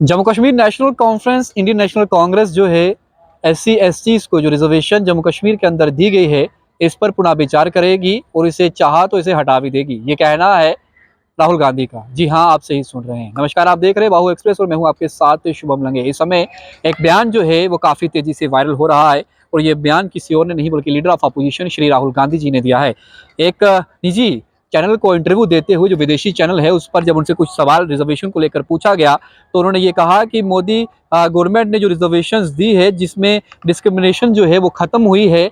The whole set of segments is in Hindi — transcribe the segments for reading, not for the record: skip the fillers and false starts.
Jammu Kashmir national conference Indian national Congress जो है SC STs को जो रिजर्वेशन जम्मू कश्मीर के अंदर दी गई है इस पर पुनः विचार करेगी और इसे चाहा तो इसे हटा भी देगी, ये कहना है राहुल गांधी का। जी हाँ, आप सही सुन रहे हैं। नमस्कार, आप देख रहे हैं बाहु एक्सप्रेस और मैं हूं आपके साथ शुभम लंगे। इस समय एक बयान जो है वो काफ़ी तेज़ी से वायरल हो रहा है और ये बयान किसी और ने नहीं बल्कि leader of opposition Shri Rahul Gandhi ji ने दिया है। एक निजी चैनल को इंटरव्यू देते हुए, जो विदेशी चैनल है, उस पर जब उनसे कुछ सवाल रिजर्वेशन को लेकर पूछा गया तो उन्होंने ये कहा कि मोदी गवर्नमेंट ने जो रिजर्वेशंस दी है जिसमें डिस्क्रिमिनेशन जो है वो ख़त्म हुई है,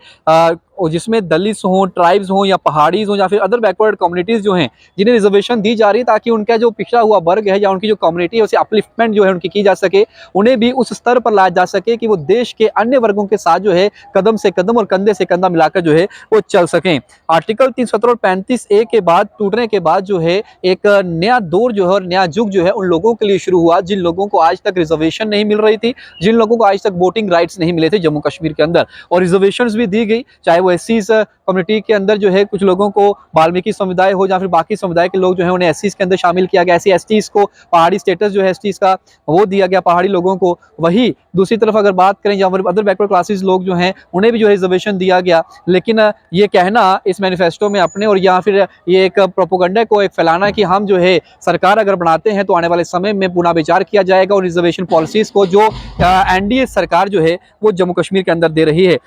और जिसमें दलित्स हों, ट्राइब्स हों या पहाड़ीज हों या फिर अदर बैकवर्ड कम्युनिटीज़ जो हैं जिन्हें रिजर्वेशन दी जा रही है ताकि उनका जो पिछड़ा हुआ वर्ग है या उनकी जो कम्युनिटी है उसे अपलिफ्टमेंट जो है उनकी की जा सके, उन्हें भी उस स्तर पर लाया जा सके कि वो देश के अन्य वर्गों के साथ जो है कदम से कदम और कंधे से कंधा मिलाकर जो है वो चल सकें। आर्टिकल 317 और 35A के बाद टूटने के बाद जो है एक नया दौर जो है और नया युग जो है उन लोगों के लिए शुरू हुआ जिन लोगों को आज तक रिजर्वेशन नहीं मिल रही थी, जिन लोगों को आज तक वोटिंग राइट्स नहीं मिले थे जम्मू कश्मीर के अंदर, और रिजर्वेशंस भी दी गई। चाहे वो SCs कम्युनिटी के अंदर जो है कुछ लोगों को वाल्मीकि समुदाय हो या फिर बाकी समुदाय के लोग जो है उन्हें SCs के अंदर शामिल किया गया, SC STs को पहाड़ी स्टेटस जो है STs का वो दिया गया पहाड़ी लोगों को। वही दूसरी तरफ अगर बात करें या अदर बैकवर्ड क्लासेस लोग जो हैं उन्हें भी जो है रिजर्वेशन दिया गया। लेकिन ये कहना इस मैनिफेस्टो में अपने और या फिर ये एक प्रोपोगंडा को एक फैलाना कि हम जो है सरकार अगर बनाते हैं तो आने वाले समय में पुनः विचार किया जाएगा और रिजर्वेशन पॉलिसीज को जो NDA सरकार जो है वो जम्मू कश्मीर के अंदर दे रही है।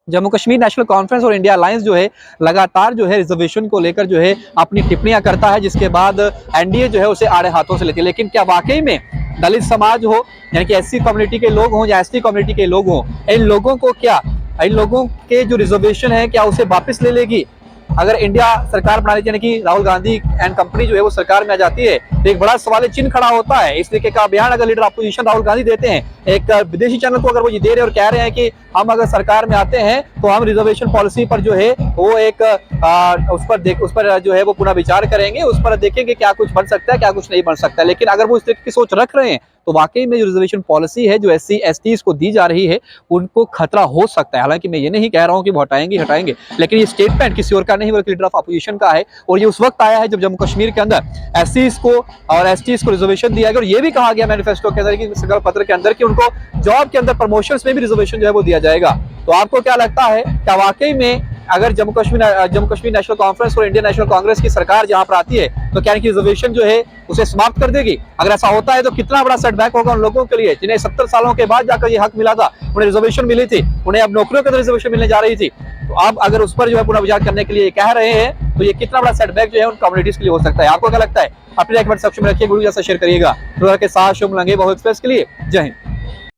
जम्मू कश्मीर नेशनल कॉन्फ्रेंस और इंडिया अलायंस जो है लगातार जो है रिजर्वेशन को लेकर जो है अपनी टिप्पणियां करता है, जिसके बाद NDA जो है उसे आड़े हाथों से लेती है। लेकिन क्या वाकई में दलित समाज हो यानी कि SC कम्युनिटी के लोग हों या ST कम्युनिटी के लोग हों, इन लोगों को क्या, इन लोगों के जो रिजर्वेशन है क्या उसे वापस ले लेगी अगर इंडिया सरकार बना लेती, यानी कि राहुल गांधी एंड कंपनी जो है वो सरकार में आ जाती है? तो एक बड़ा सवाल चिन्ह खड़ा होता है। इस तरीके का बयान अगर लीडर अपोजिशन राहुल गांधी देते हैं, एक विदेशी चैनल को अगर वो ये दे रहे हैं और कह रहे हैं कि हम अगर सरकार में आते हैं तो हम रिजर्वेशन पॉलिसी पर जो है वो एक उस पर जो है वो पुनः विचार करेंगे, उस पर देखेंगे क्या कुछ बन सकता है क्या कुछ नहीं बन सकता है। लेकिन अगर वो इस तरीके की सोच रख रहे हैं तो वाकई में जो रिजर्वेशन पॉलिसी है जो SC STs को दी जा रही है उनको खतरा हो सकता है। हालांकि मैं ये नहीं कह रहा हूं कि वो हटाएंगे, लेकिन ये स्टेटमेंट किसी और का नहीं बल्कि लीडर ऑफ अपोजिशन का है। और ये उस वक्त आया है जब जम्मू कश्मीर के अंदर SCs को और STs को रिजर्वेशन दिया गया और ये भी कहा गया मैनिफेस्टो के अंदर, संकल्प पत्र के अंदर, कि उनको जॉब के अंदर प्रमोशंस में भी रिजर्वेशन जो है वो दिया जाएगा। तो आपको क्या लगता है, क्या वाकई में अगर जम्मू कश्मीर नेशनल कॉन्फ्रेंस और इंडियन नेशनल कांग्रेस की सरकार जहां पर आती है तो क्या इनकी रिजर्वेशन जो है उसे समाप्त कर देगी? अगर ऐसा होता है तो कितना बड़ा सेटबैक होगा उन लोगों के लिए जिन्हें 70 सालों के बाद जाकर ये हक मिला था, उन्हें रिजर्वेशन मिली थी, उन्हें अब नौकरियों के अंदर रिजर्वेशन मिलने जा रही थी। तो अब अगर उस पर जो है पुनः विचार करने के लिए कह रहे हैं तो ये कितना बड़ा सेटबैक जो है उन कम्युनिटीज के लिए हो सकता है? आपको क्या लगता है? अपने कमेंट सेक्शन में रखिए, वीडियो जैसा शेयर करिएगा। के साथ शुभ लंगे बाहु एक्सप्रेस के लिए। जय हिंद।